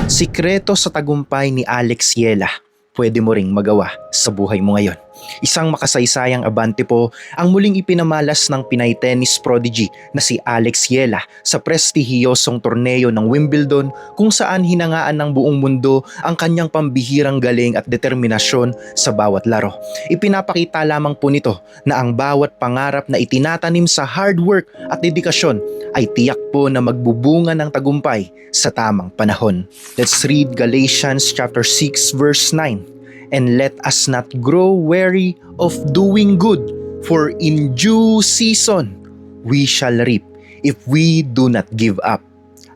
Sikreto sa tagumpay ni Alex Yela, pwede mo ring magawa sa buhay mo ngayon. Isang makasaysayang abante po ang muling ipinamalas ng Pinay tennis prodigy na si Alex Yela sa prestihiyosong torneo ng Wimbledon kung saan hinangaan ng buong mundo ang kanyang pambihirang galing at determinasyon sa bawat laro. Ipinapakita lamang po nito na ang bawat pangarap na itinatanim sa hard work at dedikasyon ay tiyak po na magbubunga ng tagumpay sa tamang panahon. Let's read Galatians chapter 6 verse 9. And let us not grow weary of doing good, for in due season we shall reap if we do not give up.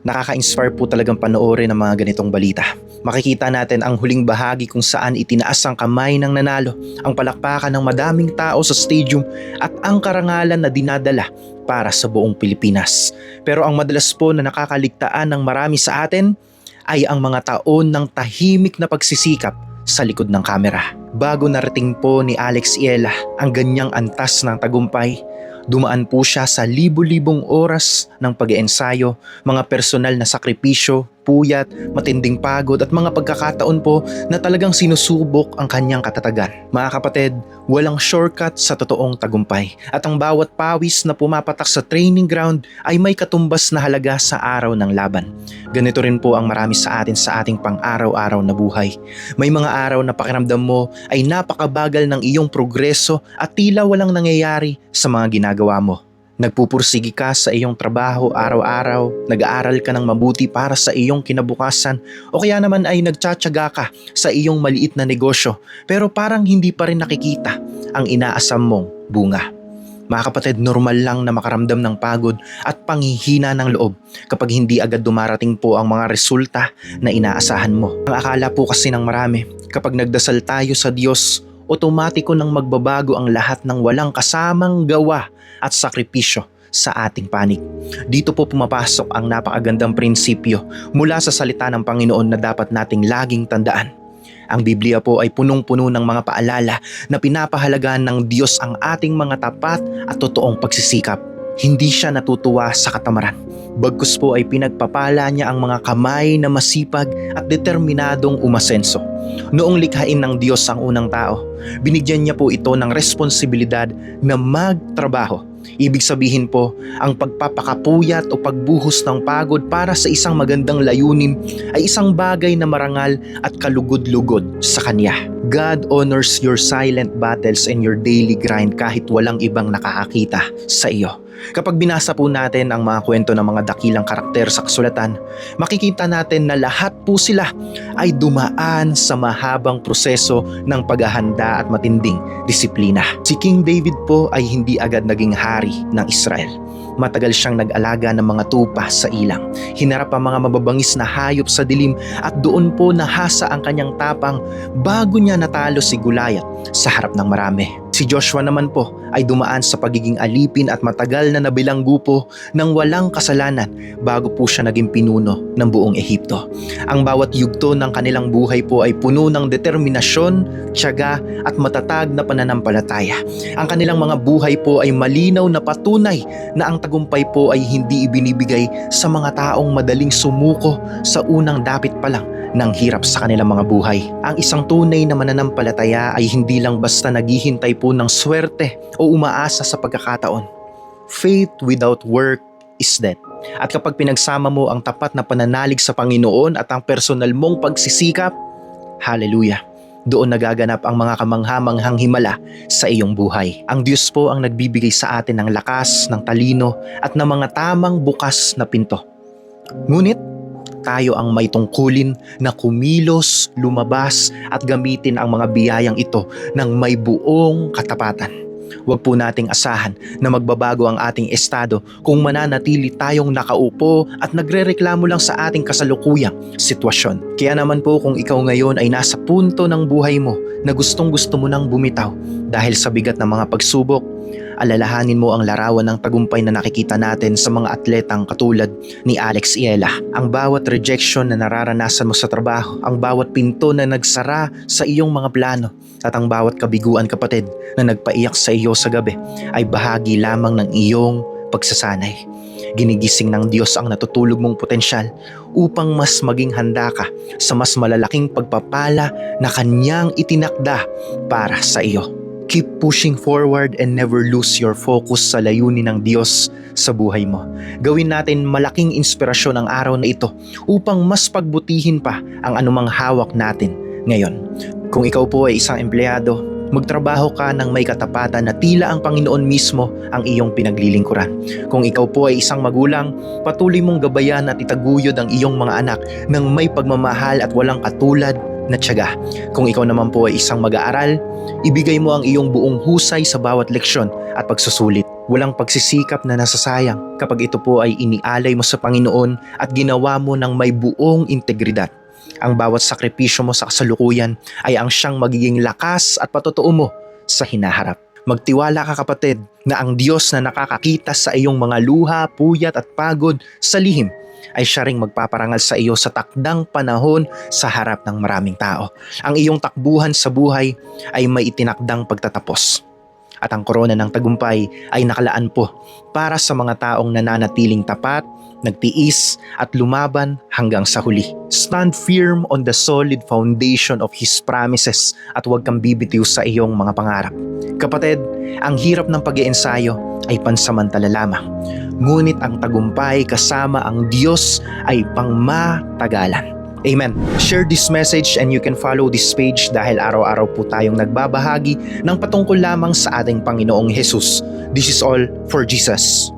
Nakaka-inspire po talagang panoorin ang mga ganitong balita. Makikita natin ang huling bahagi kung saan itinaas ang kamay ng nanalo, ang palakpakan ng madaming tao sa stadium at ang karangalan na dinadala para sa buong Pilipinas. Pero ang madalas po na nakakaligtaan ng marami sa atin ay ang mga taon ng tahimik na pagsisikap sa likod ng kamera. Bago narating po ni Alex Yela ang ganyang antas ng tagumpay, dumaan po siya sa libu-libong oras ng pag-iensayo, mga personal na sakripisyo, puyat, matinding pagod at mga pagkakataon po na talagang sinusubok ang kanyang katatagan. Mga kapatid, walang shortcut sa totoong tagumpay at ang bawat pawis na pumapatak sa training ground ay may katumbas na halaga sa araw ng laban. Ganito rin po ang marami sa atin sa ating pang-araw-araw na buhay. May mga araw na pakiramdam mo ay napakabagal ng iyong progreso at tila walang nangyayari sa mga ginagawa mo. Nagpupursigi ka sa iyong trabaho araw-araw, nag-aaral ka ng mabuti para sa iyong kinabukasan o kaya naman ay nagtsatsaga ka sa iyong maliit na negosyo pero parang hindi pa rin nakikita ang inaasam mong bunga. Mga kapatid, normal lang na makaramdam ng pagod at panghihina ng loob kapag hindi agad dumarating po ang mga resulta na inaasahan mo. Ang akala po kasi ng marami, kapag nagdasal tayo sa Diyos, otomatiko nang magbabago ang lahat ng walang kasamang gawa at sakripisyo sa ating panig. Dito po pumapasok ang napakagandang prinsipyo mula sa salita ng Panginoon na dapat nating laging tandaan. Ang Biblia po ay punong-puno ng mga paalala na pinapahalagaan ng Diyos ang ating mga tapat at totoong pagsisikap. Hindi siya natutuwa sa katamaran. Bagkus po ay pinagpapala niya ang mga kamay na masipag at determinadong umasenso. Noong likhain ng Diyos ang unang tao, binigyan niya po ito ng responsibilidad na magtrabaho. Ibig sabihin po, ang pagpapakapuyat o pagbuhos ng pagod para sa isang magandang layunin ay isang bagay na marangal at kalugod-lugod sa Kanya. God honors your silent battles and your daily grind kahit walang ibang nakakakita sa iyo. Kapag binasa po natin ang mga kwento ng mga dakilang karakter sa kasulatan, makikita natin na lahat po sila ay dumaan sa mahabang proseso ng paghahanda at matinding disiplina. Si King David po ay hindi agad naging hari ng Israel. Matagal siyang nag-alaga ng mga tupa sa ilang. Hinarap ang mga mababangis na hayop sa dilim at doon po nahasa ang kanyang tapang bago niya natalo si Goliath sa harap ng marami. Si Joshua naman po ay dumaan sa pagiging alipin at matagal na nabilanggo po ng walang kasalanan bago po siya naging pinuno ng buong Ehipto. Ang bawat yugto ng kanilang buhay po ay puno ng determinasyon, tiyaga at matatag na pananampalataya. Ang kanilang mga buhay po ay malinaw na patunay na ang tagumpay po ay hindi ibinibigay sa mga taong madaling sumuko sa unang dapit pa lang ng hirap sa kanilang mga buhay. Ang isang tunay na mananampalataya ay hindi lang basta naghihintay po ng swerte o umaasa sa pagkakataon. Faith without work is dead. At kapag pinagsama mo ang tapat na pananalig sa Panginoon at ang personal mong pagsisikap, hallelujah, doon nagaganap ang mga kamangha-manghang himala sa iyong buhay. Ang Diyos po ang nagbibigay sa atin ng lakas, ng talino at ng mga tamang bukas na pinto. Ngunit tayo ang may tungkulin na kumilos, lumabas at gamitin ang mga biyayang ito ng may buong katapatan. Huwag po nating asahan na magbabago ang ating estado kung mananatili tayong nakaupo at nagrereklamo lang sa ating kasalukuyang sitwasyon. Kaya naman po kung ikaw ngayon ay nasa punto ng buhay mo na gustong-gusto mo nang bumitaw dahil sa bigat ng mga pagsubok, alalahanin mo ang larawan ng tagumpay na nakikita natin sa mga atletang katulad ni Alex Yela. Ang bawat rejection na nararanasan mo sa trabaho, ang bawat pinto na nagsara sa iyong mga plano, at ang bawat kabiguan kapatid na nagpaiyak sa iyo sa gabi ay bahagi lamang ng iyong pagsasanay. Ginigising ng Diyos ang natutulog mong potensyal upang mas maging handa ka sa mas malalaking pagpapala na Kanyang itinakda para sa iyo. Keep pushing forward and never lose your focus sa layunin ng Diyos sa buhay mo. Gawin natin malaking inspirasyon ang araw na ito upang mas pagbutihin pa ang anumang hawak natin ngayon. Kung ikaw po ay isang empleyado, magtrabaho ka ng may katapatan na tila ang Panginoon mismo ang iyong pinaglilingkuran. Kung ikaw po ay isang magulang, patuloy mong gabayan at itaguyod ang iyong mga anak ng may pagmamahal at walang katulad na tiyaga. Kung ikaw naman po ay isang mag-aaral, ibigay mo ang iyong buong husay sa bawat leksyon at pagsusulit. Walang pagsisikap na nasasayang kapag ito po ay inialay mo sa Panginoon at ginawa mo ng may buong integridad. Ang bawat sakripisyo mo sa kasalukuyan ay ang siyang magiging lakas at patotoo mo sa hinaharap. Magtiwala ka kapatid na ang Diyos na nakakakita sa iyong mga luha, puyat at pagod sa lihim ay siya ring magpaparangal sa iyo sa takdang panahon sa harap ng maraming tao. Ang iyong takbuhan sa buhay ay may itinakdang pagtatapos. At ang korona ng tagumpay ay nakalaan po para sa mga taong nananatiling tapat, nagtiis at lumaban hanggang sa huli. Stand firm on the solid foundation of His promises at huwag kang bibitiw sa iyong mga pangarap. Kapatid, ang hirap ng pag-iensayo ay pansamantala lamang. Ngunit ang tagumpay kasama ang Diyos ay pangmatagalan. Amen. Share this message and you can follow this page dahil araw-araw po tayong nagbabahagi ng patungkol lamang sa ating Panginoong Jesus. This is all for Jesus.